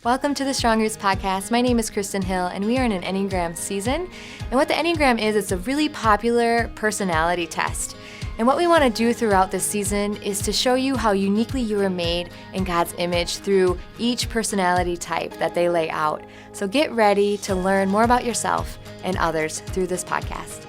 Welcome to the Strong Roots Podcast. My name is Kristin Hill, and we are in an Enneagram season. And what the Enneagram is, it's a really popular personality test. And what we want to do throughout this season is to show you how uniquely you are made in God's image through each personality type that they lay out. So get ready to learn more about yourself and others through this podcast.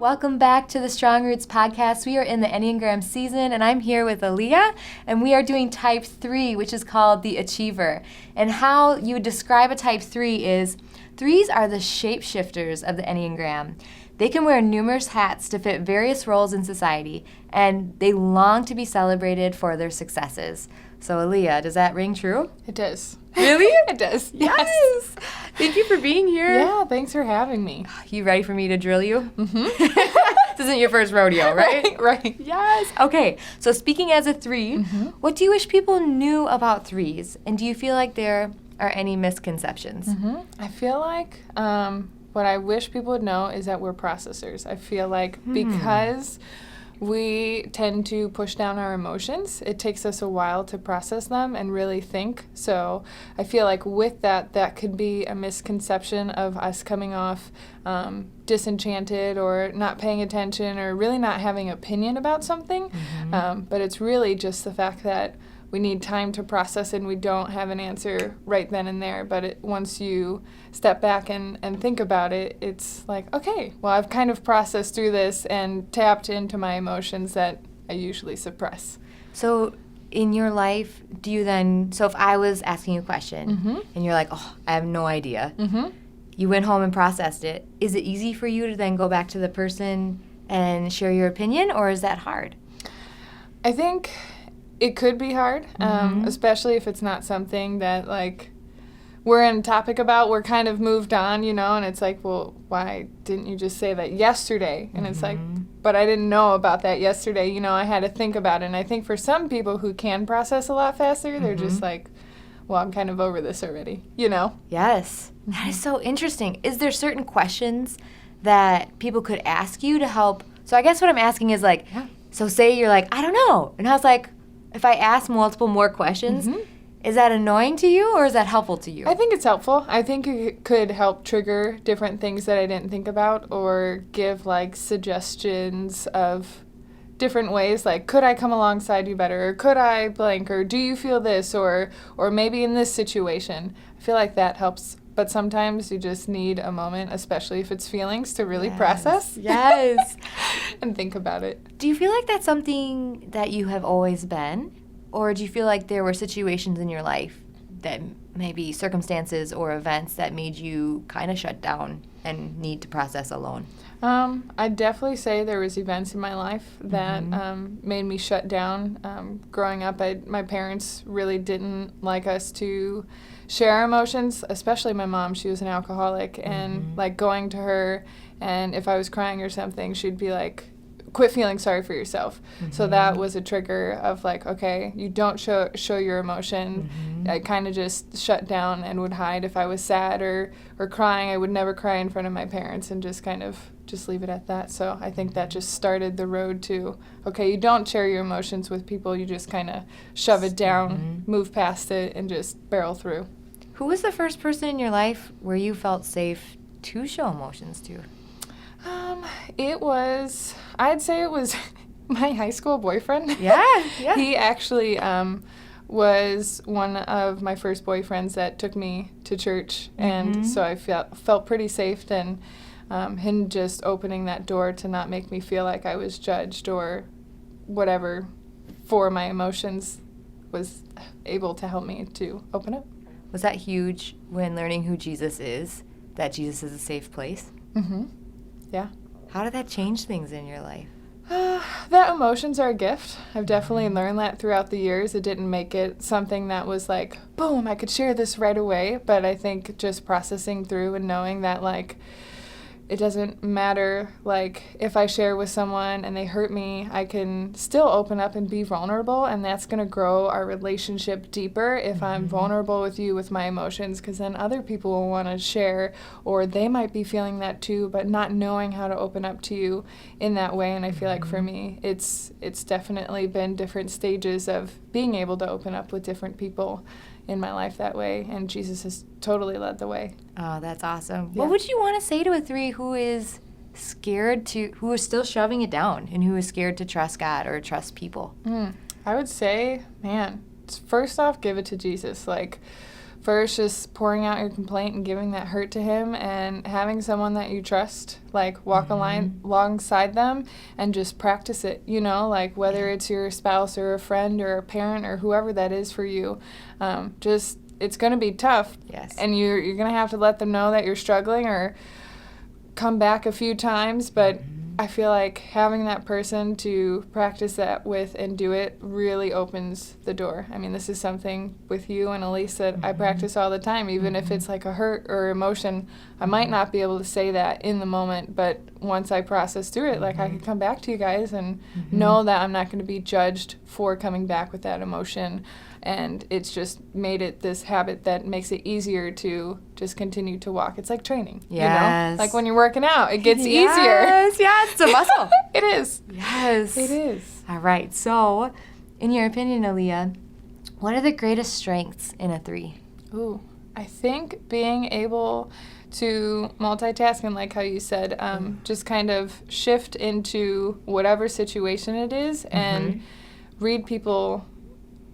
Welcome back to the Strong Roots Podcast. We are in the Enneagram season, and I'm here with Aleah, and we are doing Type 3, which is called the Achiever. And how you would describe a Type 3 is, 3s are the shapeshifters of the Enneagram. They can wear numerous hats to fit various roles in society, and they long to be celebrated for their successes. So Aleah, does that ring true? It does. Really? It does. Yes. Thank you for being here. Yeah, thanks for having me. You ready for me to drill you? Mm-hmm. This isn't your first rodeo, right? Right. Yes. Okay, so speaking as a 3, what do you wish people knew about 3s? And do you feel like there are any misconceptions? I feel like what I wish people would know is that we're processors. I feel like because we tend to push down our emotions, it takes us a while to process them and really think. So I feel like with that could be a misconception of us coming off disenchanted or not paying attention or really not having an opinion about something. But it's really just the fact that we need time to process and we don't have an answer right then and there. But once you step back and think about it, it's like, okay, well, I've kind of processed through this and tapped into my emotions that I usually suppress. So in your life, do you then, so if I was asking you a question and you're like, oh, I have no idea, you went home and processed it, is it easy for you to then go back to the person and share your opinion, or is that hard? I think it could be hard, especially if it's not something that, like, we're in a topic about, we're kind of moved on, and it's like, well, why didn't you just say that yesterday? And it's like, but I didn't know about that yesterday, I had to think about it. And I think for some people who can process a lot faster, they're just like, well, I'm kind of over this already, Yes. That is so interesting. Is there certain questions that people could ask you to help? So I guess what I'm asking is like, so say you're like, I don't know. And I was like, if I ask multiple more questions, is that annoying to you or is that helpful to you? I think it's helpful. I think it could help trigger different things that I didn't think about or give like suggestions of different ways, like could I come alongside you better, or could I blank, or do you feel this, or maybe in this situation. I feel like that helps. But sometimes you just need a moment, especially if it's feelings, to really process. Yes. And think about it. Do you feel like that's something that you have always been? Or do you feel like there were situations in your life that maybe circumstances or events that made you kind of shut down and need to process alone? I'd definitely say there was events in my life that made me shut down. Growing up, my parents really didn't like us to share our emotions, especially my mom. She was an alcoholic, and like going to her, and if I was crying or something, she'd be like, quit feeling sorry for yourself. So that was a trigger of like, okay, you don't show your emotion. I kind of just shut down and would hide. If I was sad or crying, I would never cry in front of my parents and just kind of just leave it at that. So I think that just started the road to, okay, you don't share your emotions with people, you just kind of shove it down, move past it, and just barrel through. Who was the first person in your life where you felt safe to show emotions to? I'd say it was my high school boyfriend. Yeah. He actually was one of my first boyfriends that took me to church, and so I felt pretty safe, and him just opening that door to not make me feel like I was judged or whatever for my emotions was able to help me to open up. Was that huge when learning who Jesus is, that Jesus is a safe place? Yeah. How did that change things in your life? That emotions are a gift. I've definitely learned that throughout the years. It didn't make it something that was like, boom, I could share this right away. But I think just processing through and knowing that, like, it doesn't matter, like, if I share with someone and they hurt me, I can still open up and be vulnerable, and that's going to grow our relationship deeper if I'm vulnerable with you with my emotions, because then other people will want to share, or they might be feeling that too, but not knowing how to open up to you in that way. And I feel like for me, it's definitely been different stages of being able to open up with different people in my life that way, and Jesus has totally led the way. Oh, that's awesome. Yeah. What would you want to say to a 3 who is who is still shoving it down and who is scared to trust God or trust people? I would say, first off, give it to Jesus. Like, first, just pouring out your complaint and giving that hurt to him, and having someone that you trust, like, walk alongside them and just practice it, like, whether it's your spouse or a friend or a parent or whoever that is for you. It's going to be tough. Yes. And you're going to have to let them know that you're struggling or come back a few times, but I feel like having that person to practice that with and do it really opens the door. I mean, this is something with you and Elise that I practice all the time, even if it's like a hurt or emotion. I might not be able to say that in the moment, but once I process through it, like I can come back to you guys and know that I'm not going to be judged for coming back with that emotion. And it's just made it this habit that makes it easier to just continue to walk. It's like training, Yes. Like when you're working out, it gets easier. Yes, it's a muscle. It is. Yes. It is. All right. So, in your opinion, Aleah, what are the greatest strengths in a 3? Ooh, I think being able to multitask and, like how you said, just kind of shift into whatever situation it is and read people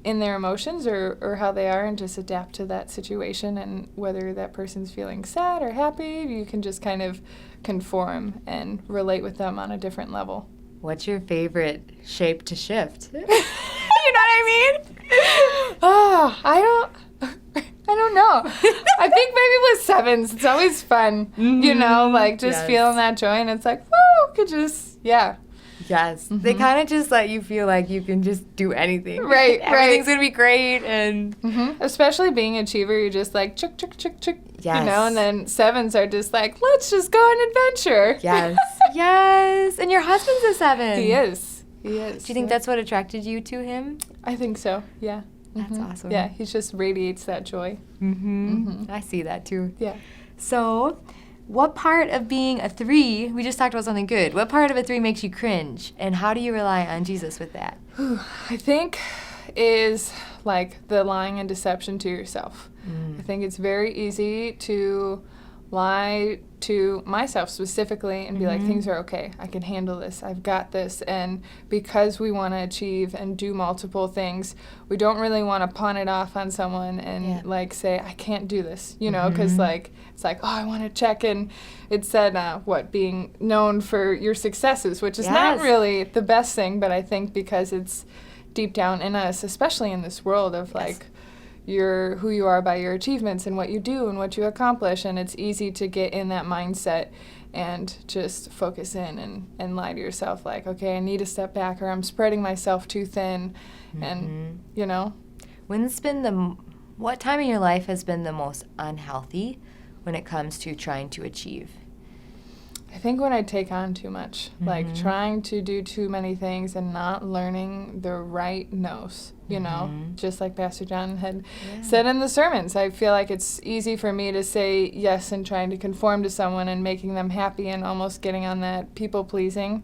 in their emotions or how they are and just adapt to that situation, and whether that person's feeling sad or happy, you can just kind of conform and relate with them on a different level. What's your favorite shape to shift? You know what I mean? Oh, I don't know. I think maybe with 7s, it's always fun, like just feeling that joy, and it's like, woo, could just, Yes. They kind of just let you feel like you can just do anything. Right, Everything's going to be great. And especially being an achiever, you're just like, chuk, chuk, chuk, chuk. Yes. And then 7s are just like, let's just go on adventure. Yes. Yes. And your husband's a 7. He is. Do you think that's what attracted you to him? I think so, yeah. That's awesome. Yeah, he just radiates that joy. I see that too. Yeah. So, what part of being a 3, we just talked about something good, what part of a 3 makes you cringe, and how do you rely on Jesus with that? I think is like the lying and deception to yourself. I think it's very easy to lie to myself specifically and be like, things are okay, I can handle this, I've got this. And because we want to achieve and do multiple things, we don't really want to pawn it off on someone and like say, I can't do this, because like it's like, oh, I want to check. And it said being known for your successes, which is not really the best thing, but I think because it's deep down in us, especially in this world of like who you are by your achievements and what you do and what you accomplish, and it's easy to get in that mindset and just focus in and lie to yourself like, okay, I need to step back, or I'm spreading myself too thin. And what time in your life has been the most unhealthy when it comes to trying to achieve? I think when I take on too much, like trying to do too many things and not learning the right no's, just like Pastor John had said in the sermons. I feel like it's easy for me to say yes and trying to conform to someone and making them happy, and almost getting on that people-pleasing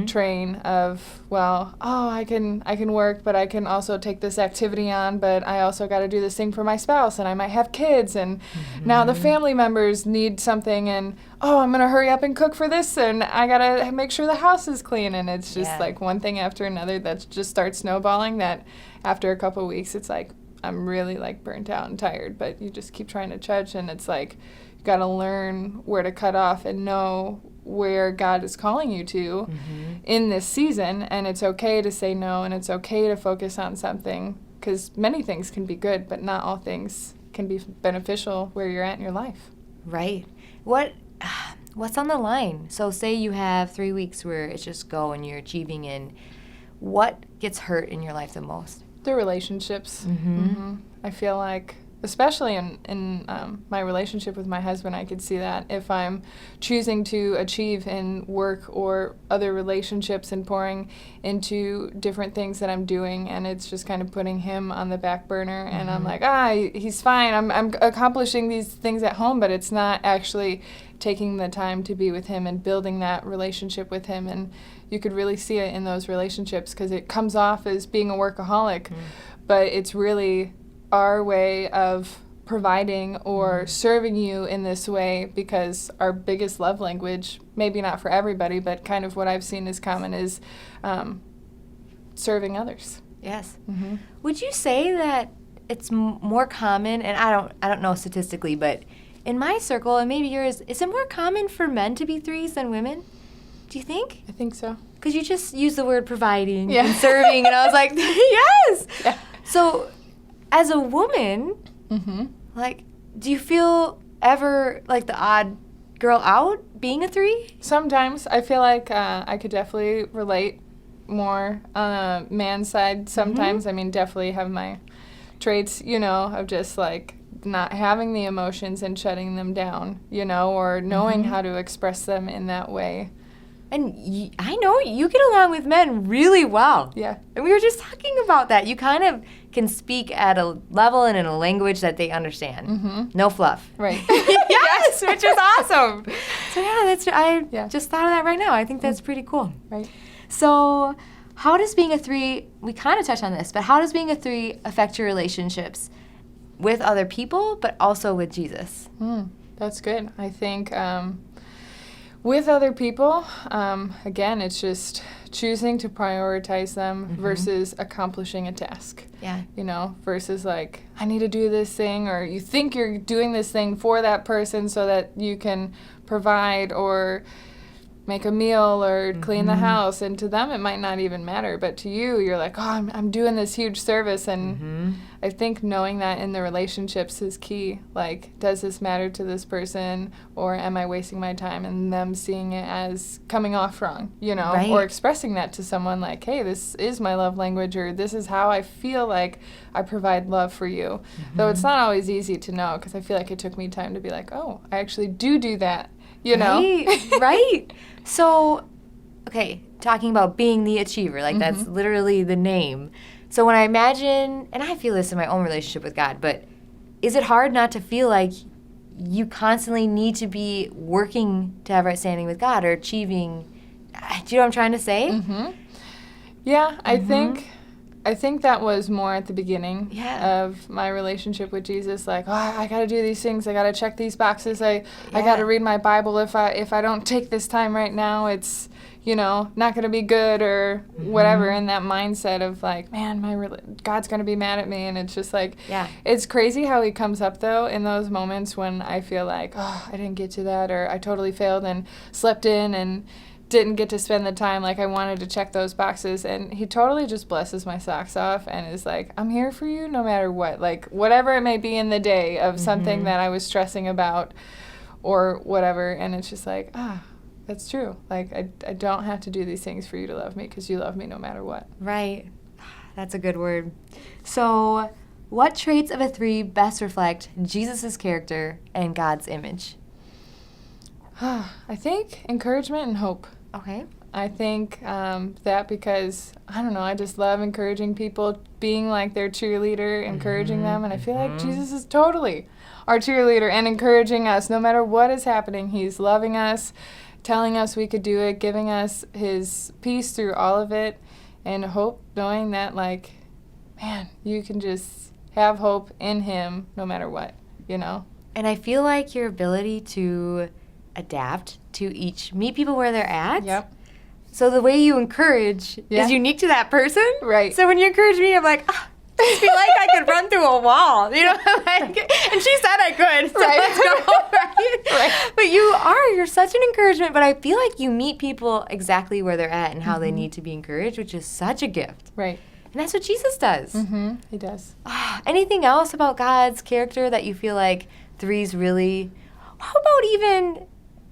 train of, I can work, but I can also take this activity on, but I also got to do this thing for my spouse, and I might have kids, and now the family members need something, and I'm going to hurry up and cook for this, and I got to make sure the house is clean. And it's just like one thing after another that just starts snowballing, that after a couple of weeks, it's like, I'm really like burnt out and tired, but you just keep trying to trudge. And it's like, you got to learn where to cut off and know where God is calling you to in this season. And it's okay to say no, and it's okay to focus on something, because many things can be good, but not all things can be beneficial where you're at in your life. Right. What's on the line? So say you have 3 weeks where it's just go and you're achieving, and what gets hurt in your life the most? The relationships. I feel like especially in my relationship with my husband, I could see that if I'm choosing to achieve in work or other relationships and pouring into different things that I'm doing, and it's just kind of putting him on the back burner, and I'm like, he's fine. I'm accomplishing these things at home, but it's not actually taking the time to be with him and building that relationship with him. And you could really see it in those relationships because it comes off as being a workaholic, but it's really our way of providing or serving you in this way, because our biggest love language, maybe not for everybody, but kind of what I've seen is common, is serving others. Yes. Would you say that it's more common, and I don't know statistically, but in my circle, and maybe yours, is it more common for men to be threes than women? Do you think? I think so. Because you just used the word providing and serving, and I was like, yes! Yeah. So, as a woman, like, do you feel ever like the odd girl out being a three? Sometimes. I feel like I could definitely relate more on a man's side sometimes. I mean, definitely have my traits, of just like not having the emotions and shutting them down, or knowing how to express them in that way. And I know you get along with men really well. Yeah. And we were just talking about that. You kind of can speak at a level and in a language that they understand. No fluff. Right. Yes, which is awesome. So I just thought of that right now. I think that's pretty cool. Right. So how does being a three, we kind of touched on this, but how does being a three affect your relationships with other people, but also with Jesus? That's good. I think with other people, again, it's just choosing to prioritize them versus accomplishing a task. Yeah. Versus like, I need to do this thing, or you think you're doing this thing for that person so that you can provide or make a meal or clean the house, and to them it might not even matter, but to you, you're like, oh, I'm doing this huge service, and I think knowing that in the relationships is key. Like, does this matter to this person, or am I wasting my time, and them seeing it as coming off wrong, Right. or expressing that to someone like, hey, this is my love language, or this is how I feel like I provide love for you. Though it's not always easy to know, because I feel like it took me time to be like, oh, I actually do that. Right. So, okay, talking about being the achiever, like that's literally the name. So when I imagine, and I feel this in my own relationship with God, but is it hard not to feel like you constantly need to be working to have right standing with God or achieving? Do you know what I'm trying to say? Yeah, I think that was more at the beginning Yeah. of my relationship with Jesus. Like, oh, I got to do these things. I got to check these boxes. I got to read my Bible. If I don't take this time right now, it's, not going to be good or whatever. And that mindset of like, man, God's going to be mad at me. And it's just like, it's crazy how he comes up though in those moments when I feel like, oh, I didn't get to that, or I totally failed and slept in and didn't get to spend the time like I wanted to check those boxes, and he totally just blesses my socks off and is like, I'm here for you no matter what, like whatever it may be in the day of something that I was stressing about or whatever, and it's just like, that's true, like I don't have to do these things for you to love me, because you love me no matter what. Right. That's a good word. So what traits of a three best reflect Jesus' character and God's image? I think encouragement and hope. Okay. I think that because, I don't know, I just love encouraging people, being like their cheerleader, encouraging them, and I feel like Jesus is totally our cheerleader and encouraging us no matter what is happening. He's loving us, telling us we could do it, giving us his peace through all of it, and hope, knowing that, like, man, you can just have hope in him no matter what, And I feel like your ability to adapt to meet people where they're at. Yep. So the way you encourage is unique to that person. Right. So when you encourage me, I'm like, I feel like I could run through a wall. And she said I could, so let's go. Right? But you're such an encouragement, but I feel like you meet people exactly where they're at and how they need to be encouraged, which is such a gift. Right. And that's what Jesus does. He does. Anything else about God's character that you feel like threes really, how about even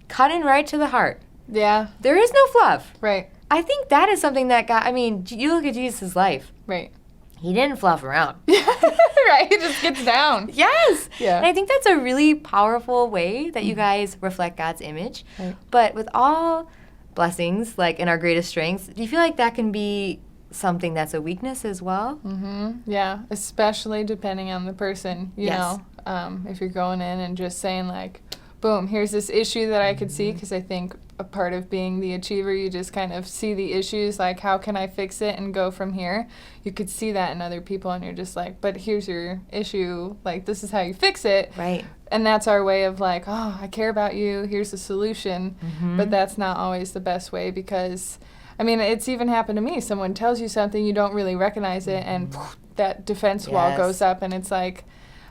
cutting right to the heart? Yeah. There is no fluff. Right. I think that is something that God, you look at Jesus' life. Right. he didn't fluff around. Right? He just gets down. Yes. Yeah. And I think that's a really powerful way that you guys reflect God's image. Right. But with all blessings, like in our greatest strengths, do you feel like that can be something that's a weakness as well? Mm-hmm. Yeah, especially depending on the person, you Yes. know. If you're going in and just saying like, boom, here's this issue that I could see, because I think a part of being the achiever, you just kind of see the issues, like how can I fix it and go from here. You could see that in other people, and you're just like, but here's your issue, like this is how you fix it. Right. And that's our way of like, oh, I care about you, here's the solution. Mm-hmm. But that's not always the best way, because I mean, it's even happened to me. Someone tells you something, you don't really recognize it, and that defense wall Yes. goes up, and it's like,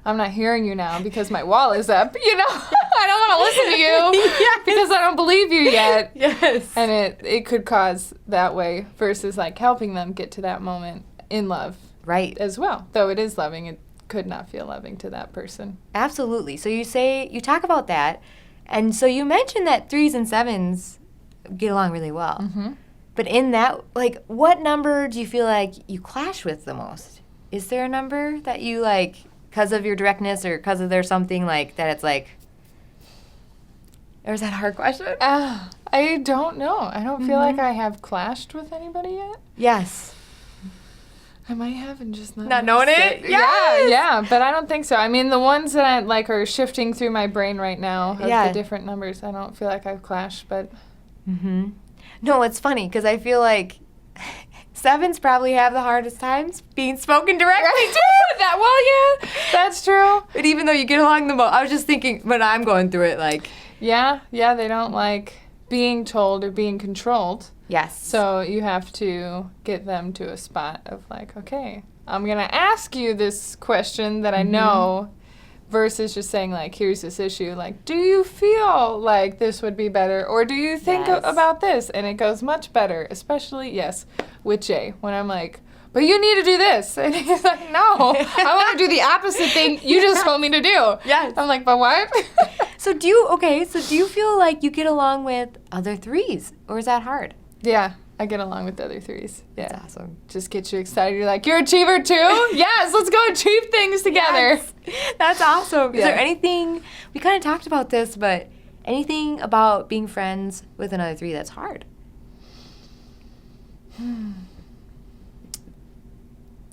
I'm not hearing you now because my wall is up, you know? I don't want to listen to you Yes. because I don't believe you yet. Yes. And it could cause that way versus like helping them get to that moment in love Right. as well. Though it is loving, it could not feel loving to that person. Absolutely. So you talk about that, and so you mentioned that 3s and 7s get along really well. Mm-hmm. But in that, like, what number do you feel like you clash with the most? Is there a number that you, like, because of your directness or because of there's something, like, that it's like, or is that a hard question? I don't know. I don't feel like I have clashed with anybody yet. Yes. I might have and just not knowing noticed it? Yeah, yeah, but I don't think so. I mean, the ones that I like are shifting through my brain right now of Yeah. the different numbers. I don't feel like I've clashed, but Mm-hmm. No, it's funny because I feel like 7s probably have the hardest times being spoken directly to. yeah, that's true. But even though you get along the most, I was just thinking when I'm going through it, like, Yeah, they don't like being told or being controlled. yes. So you have to get them to a spot of like, okay, I'm going to ask you this question that I know versus just saying like, here's this issue. Like, do you feel like this would be better? Or do you think Yes. about this? And it goes much better, especially, yes, with Jay, when I'm like, but you need to do this. And he's like, no, I want to do the opposite thing you just told me to do. Yes. I'm like, but what? So do you feel like you get along with other 3s, or is that hard? Yeah, I get along with the other 3s. Yeah. That's awesome. Just get you excited. You're like, you're an achiever too? Yes, let's go achieve things together. Yes. That's awesome. Is Yeah. there anything, we kind of talked about this, but anything about being friends with another 3 that's hard?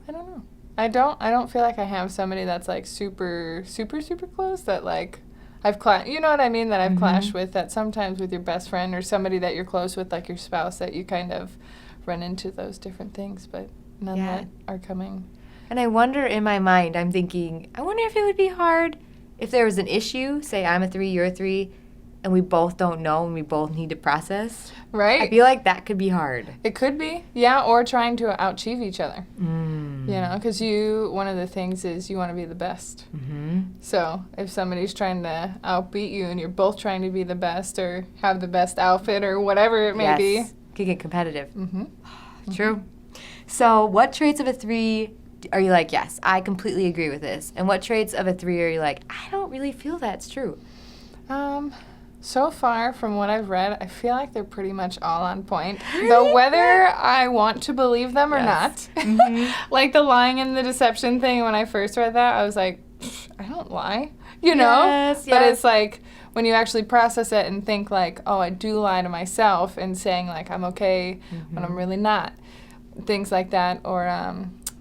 I don't know. I don't feel like I have somebody that's like super, super, super close that like I've you know what I mean? That I've clashed with, that sometimes with your best friend or somebody that you're close with, like your spouse, that you kind of run into those different things, but none Yeah. that are coming. And I wonder in my mind, I'm thinking, I wonder if it would be hard if there was an issue, say I'm a 3, you're a 3, and we both don't know and we both need to process. Right? I feel like that could be hard. It could be. Yeah, or trying to out-achieve each other. You know, because one of the things is you want to be the best. Mm-hmm. So if somebody's trying to outbeat you and you're both trying to be the best or have the best outfit or whatever it may be. Could get competitive. Mm-hmm. True. So what traits of a 3 are you like, yes, I completely agree with this? And what traits of a 3 are you like, I don't really feel that's true? So far, from what I've read, I feel like they're pretty much all on point. Though whether I want to believe them or Yes. not, like the lying and the deception thing, when I first read that, I was like, I don't lie, you know? Yes, But yes. it's like, when you actually process it and think like, oh, I do lie to myself, and saying like, I'm okay when I'm really not. Things like that, or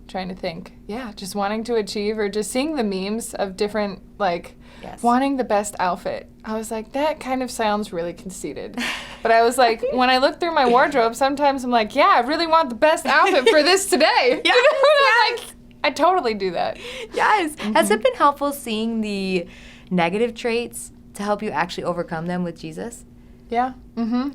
trying to think, just wanting to achieve, or just seeing the memes of different, like, wanting the best outfit. I was like, that kind of sounds really conceited. But I was like, when I look through my wardrobe, sometimes I'm like, I really want the best outfit for this today. Yes, You know? I'm like, I totally do that. Yes. Has it been helpful seeing the negative traits to help you actually overcome them with Jesus? Yeah.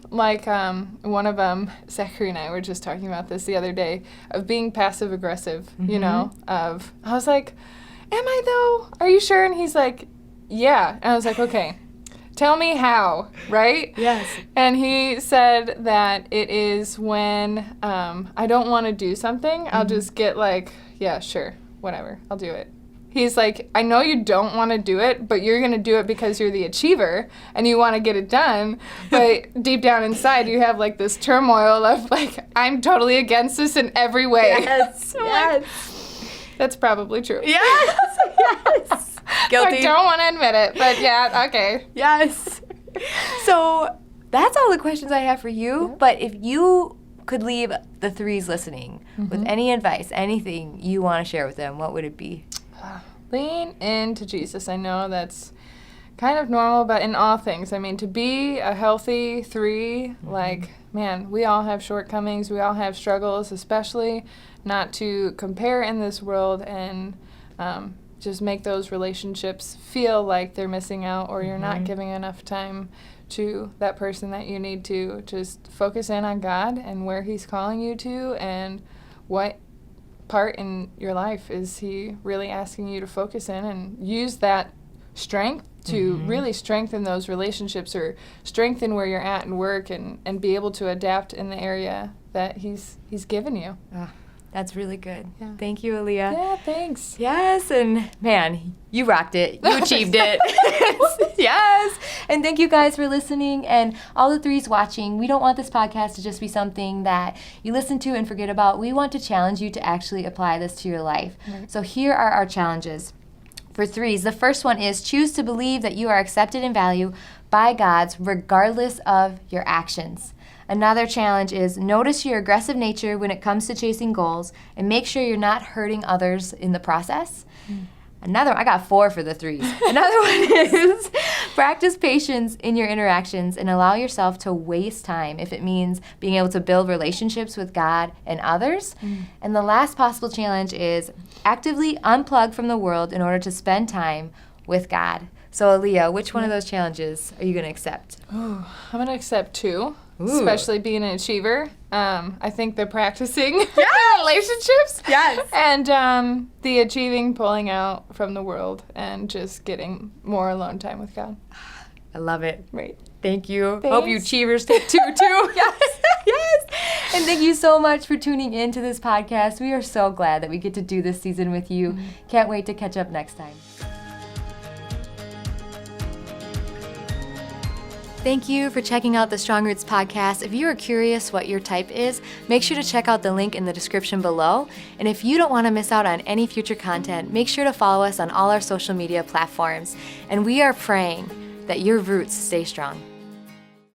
Like, one of them, Zachary and I were just talking about this the other day, of being passive aggressive, you know, I was like, am I though? Are you sure? And he's like, yeah. And I was like, okay, tell me how, right? Yes. And he said that it is when I don't want to do something, I'll just get like, yeah, sure, whatever, I'll do it. He's like, I know you don't want to do it, but you're going to do it because you're the achiever and you want to get it done. But deep down inside, you have like this turmoil of like, I'm totally against this in every way. Yes. I'm like, Yes. That's probably true. Yes. Yes. Guilty. I don't want to admit it, but yeah, okay. Yes. So that's all the questions I have for you. Yep. But if you could leave the threes listening with any advice, anything you want to share with them, what would it be? Lean into Jesus. I know that's kind of normal, but in all things, I mean, to be a healthy three, like, man, we all have shortcomings, we all have struggles, especially not to compare in this world and just make those relationships feel like they're missing out or you're not giving enough time to that person that you need to. Just focus in on God and where He's calling you to and what part in your life is He really asking you to focus in, and use that strength to really strengthen those relationships or strengthen where you're at in work and be able to adapt in the area that He's given you. That's really good. Yeah. Thank you, Aleah. Yeah, thanks. Yes, and man, you rocked it. You achieved it. Yes. And thank you guys for listening, and all the threes watching. We don't want this podcast to just be something that you listen to and forget about. We want to challenge you to actually apply this to your life. Right. So here are our challenges. For threes, the first one is choose to believe that you are accepted and valued by God regardless of your actions. Another challenge is notice your aggressive nature when it comes to chasing goals and make sure you're not hurting others in the process. I got 4 for the threes. Another one is practice patience in your interactions and allow yourself to waste time if it means being able to build relationships with God and others. And the last possible challenge is actively unplug from the world in order to spend time with God. So, Aleah, which one of those challenges are you going to accept? I'm going to accept 2. Especially being an achiever. I think the practicing relationships. Yes. And the achieving pulling out from the world and just getting more alone time with God. I love it. Right. Thank you. Thanks. Hope you achievers take 2 too. Yes. Yes. And thank you so much for tuning in to this podcast. We are so glad that we get to do this season with you. Can't wait to catch up next time. Thank you for checking out the Strong Roots podcast. If you are curious what your type is, make sure to check out the link in the description below. And if you don't want to miss out on any future content, make sure to follow us on all our social media platforms. And we are praying that your roots stay strong.